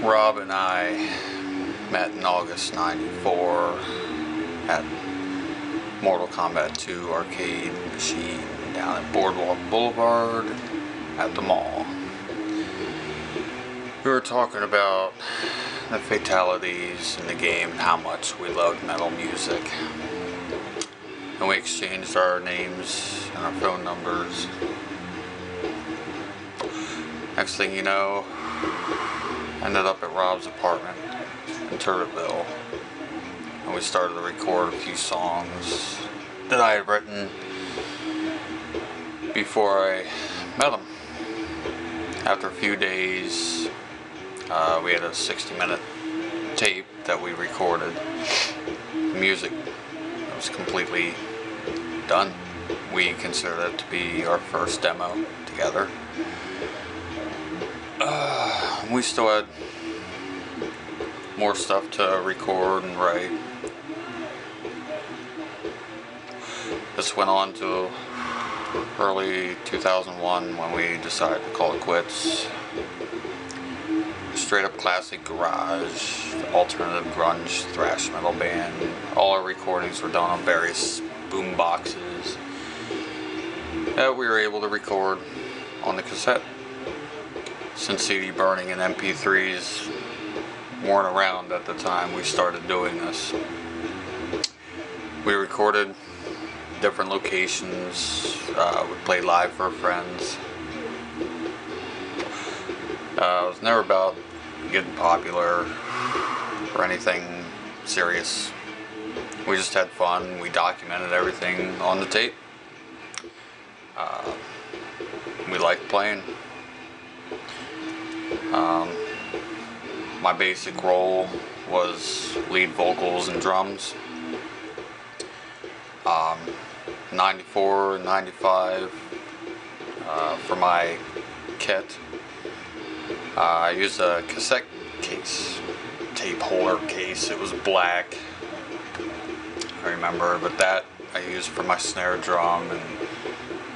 Rob and I met in August '94 at Mortal Kombat 2 arcade machine down at Boardwalk Boulevard at the mall. We were talking about the fatalities in the game and how much we loved metal music. And we exchanged our names and our phone numbers. Next thing you know, ended up at Rob's apartment in Turretville, and we started to record a few songs that I had written before I met him. After a few days, we had a 60-minute tape that we recorded. The music was completely done. We considered it to be our first demo together. We still had more stuff to record and write. This went on to early 2001 when we decided to call it quits. Straight up classic garage, alternative grunge, thrash metal band. All our recordings were done on various boom boxes that we were able to record on the cassette. Since CD burning and MP3s weren't around at the time we started doing this, we recorded different locations. We played live for friends. It was never about getting popular or anything serious. We just had fun. We documented everything on the tape. We liked playing. My basic role was lead vocals and drums. 94 and 95 for my kit. I used a cassette case, tape holder case. It was black, I remember, but that I used for my snare drum, and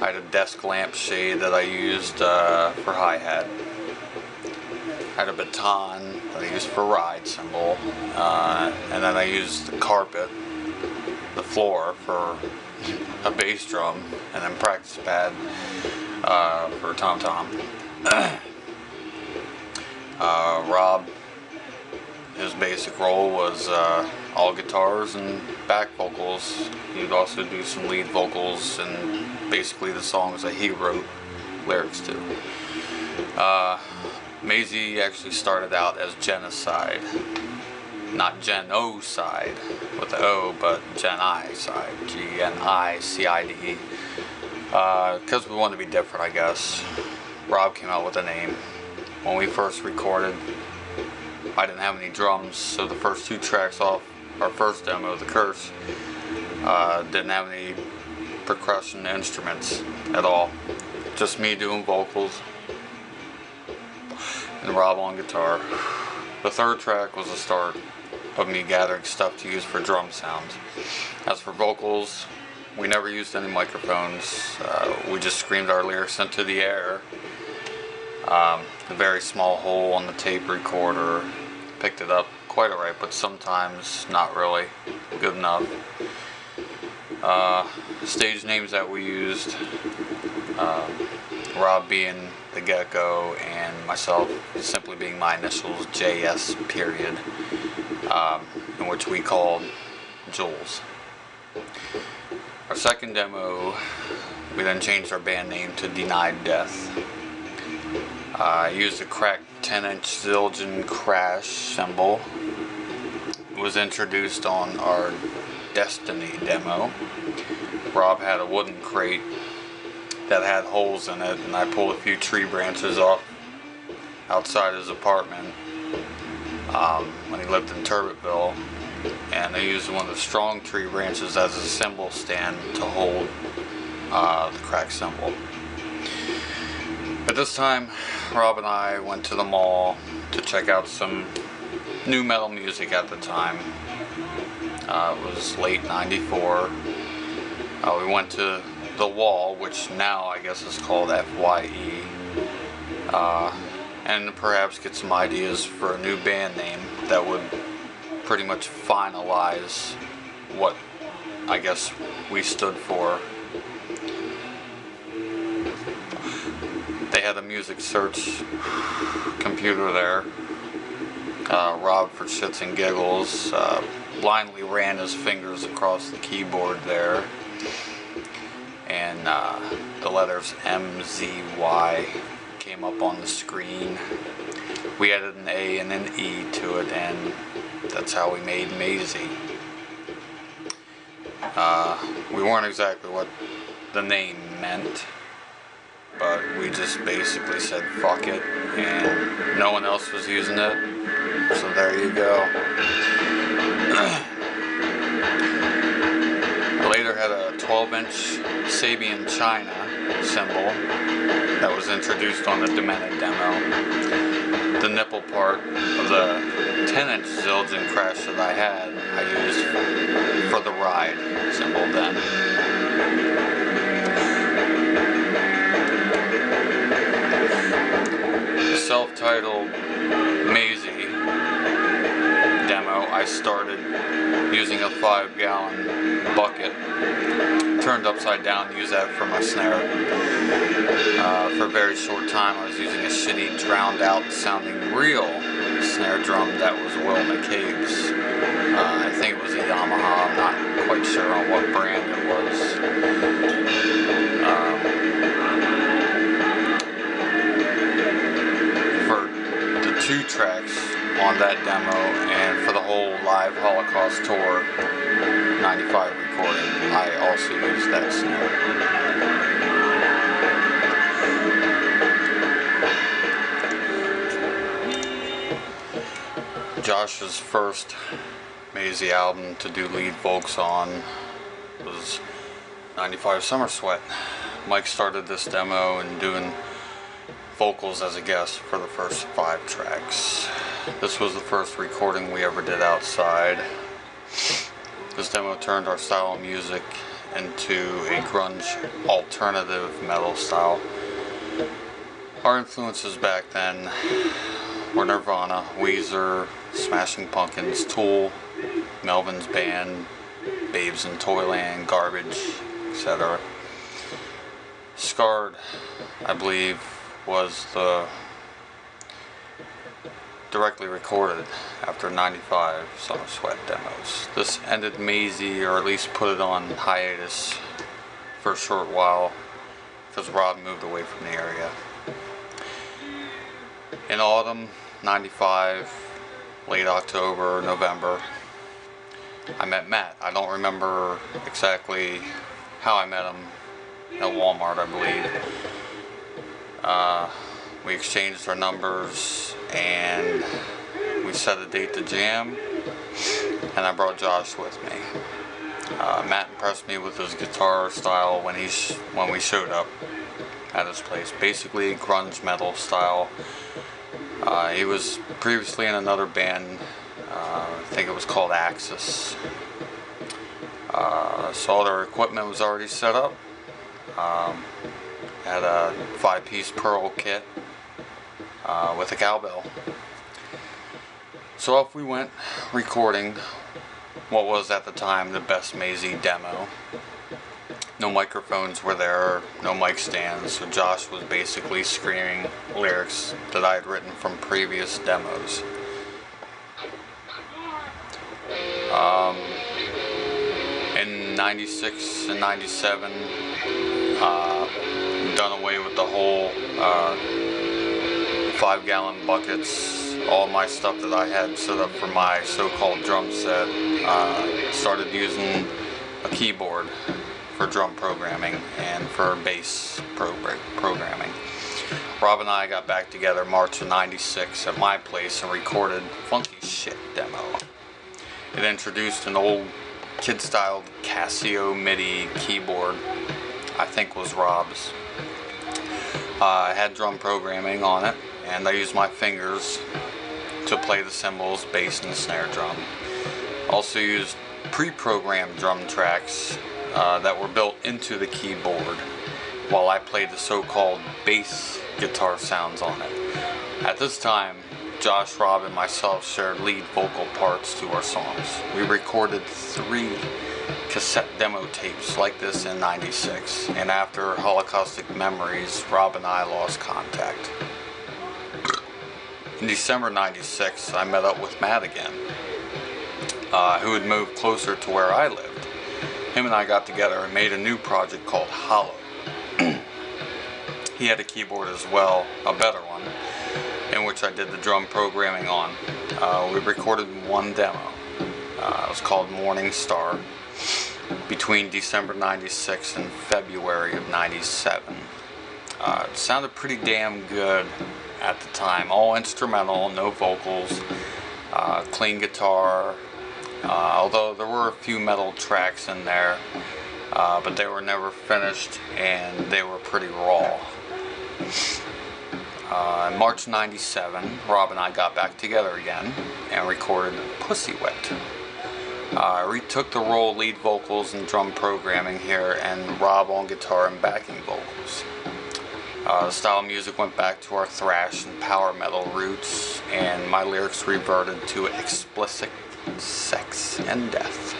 I had a desk lamp shade that I used for hi-hat. I had a baton that I used for ride cymbal, and then I used the carpet, the floor, for a bass drum, and then practice pad for tom-tom. Rob, his basic role was all guitars and back vocals. He would also do some lead vocals and basically the songs that he wrote lyrics to. Mazzey actually started out as Genocide, not Genocide with the O, but Genocide, G-N-I-C-I-D-E, because we wanted to be different, I guess. Rob came out with a name. When we first recorded, I didn't have any drums, so the first two tracks off our first demo, The Curse, didn't have any percussion instruments at all. Just me doing vocals and Rob on guitar. The third track was the start of me gathering stuff to use for drum sounds. As for vocals, we never used any microphones. We just screamed our lyrics into the air. A very small hole on the tape recorder picked it up quite alright, but sometimes not really good enough. Stage names that we used, Rob being the Gecko and myself simply being my initials, JS period, in which we called Jules. Our second demo, we then changed our band name to Denied Death. I used a cracked 10-inch Zildjian crash cymbal. It was introduced on our Destiny demo. Rob had a wooden crate that had holes in it, and I pulled a few tree branches off outside his apartment when he lived in Turretville, and I used one of the strong tree branches as a cymbal stand to hold the cracked cymbal. At this time, Rob and I went to the mall to check out some new metal music at the time. It was late '94. We went to The Wall, which now I guess is called FYE, and perhaps get some ideas for a new band name that would pretty much finalize what I guess we stood for. They had a music search computer there. Rob, for shits and giggles, blindly ran his fingers across the keyboard there, and the letters MZY came up on the screen. We added an A and an E to it, and that's how we made Mazzey. We weren't exactly what the name meant, but we just basically said fuck it, and no one else was using it, so there you go. I later had a 12-inch Sabian China symbol that was introduced on the Demented demo. The nipple part of the 10-inch Zildjian crash that I had, I used for the ride symbol then. The self-titled Mazzey demo, I started using a 5-gallon bucket turned upside down to use that for my snare. For a very short time I was using a shitty, drowned out sounding real snare drum that was Will McCabe's. I think it was a Yamaha, I'm not quite sure on what brand it was. For the 2 tracks on that demo and for the whole live Holocaust tour 95 recording, I also used that snare. Josh's first Mazzey album to do lead vocals on was 95 Summer Sweat. Mike started this demo and doing vocals as a guest for the first 5 tracks. This was the first recording we ever did outside. This demo turned our style of music into a grunge alternative metal style. Our influences back then were Nirvana, Weezer, Smashing Pumpkins, Tool, Melvin's Band, Babes in Toyland, Garbage, etc. Scarred, I believe, was the directly recorded after 95 Summer Sweat demos. This ended Mazzey, or at least put it on hiatus for a short while, because Rob moved away from the area. In autumn 95, late October, November, I met Matt. I don't remember exactly how I met him, at Walmart, I believe. We exchanged our numbers and we set a date to jam, and I brought Josh with me. Matt impressed me with his guitar style when we showed up at his place. Basically grunge metal style. He was previously in another band, I think it was called Axis. So all their equipment was already set up. Had a 5-piece Pearl kit with a cowbell. So off we went, recording what was at the time the best Mazzey demo. No microphones were there, no mic stands, so Josh was basically screaming lyrics that I had written from previous demos. In 96 and 97, done away with the whole 5-gallon buckets. All my stuff that I had set up for my so-called drum set, started using a keyboard for drum programming and for bass programming. Rob and I got back together March of 96 at my place and recorded Funky Shit demo. It introduced an old kid-styled Casio MIDI keyboard, I think was Rob's. I had drum programming on it, and I used my fingers to play the cymbals, bass, and snare drum. Also used pre-programmed drum tracks that were built into the keyboard while I played the so-called bass guitar sounds on it. At this time, Josh, Rob, and myself shared lead vocal parts to our songs. We recorded 3 cassette demo tapes like this in '96, and after Holocaustic Memories, Rob and I lost contact. In December '96, I met up with Matt again, who had moved closer to where I lived. Him and I got together and made a new project called Hollow. He had a keyboard as well, a better one, in which I did the drum programming on. We recorded 1 demo. It was called Morning Star, between December '96 and February of '97. It sounded pretty damn good at the time. All instrumental, no vocals, clean guitar, although there were a few metal tracks in there, but they were never finished and they were pretty raw. In March '97, Rob and I got back together again and recorded Pussy Wet. I retook the role lead vocals and drum programming here, and Rob on guitar and backing vocals. The style of music went back to our thrash and power metal roots, and my lyrics reverted to explicit sex and death.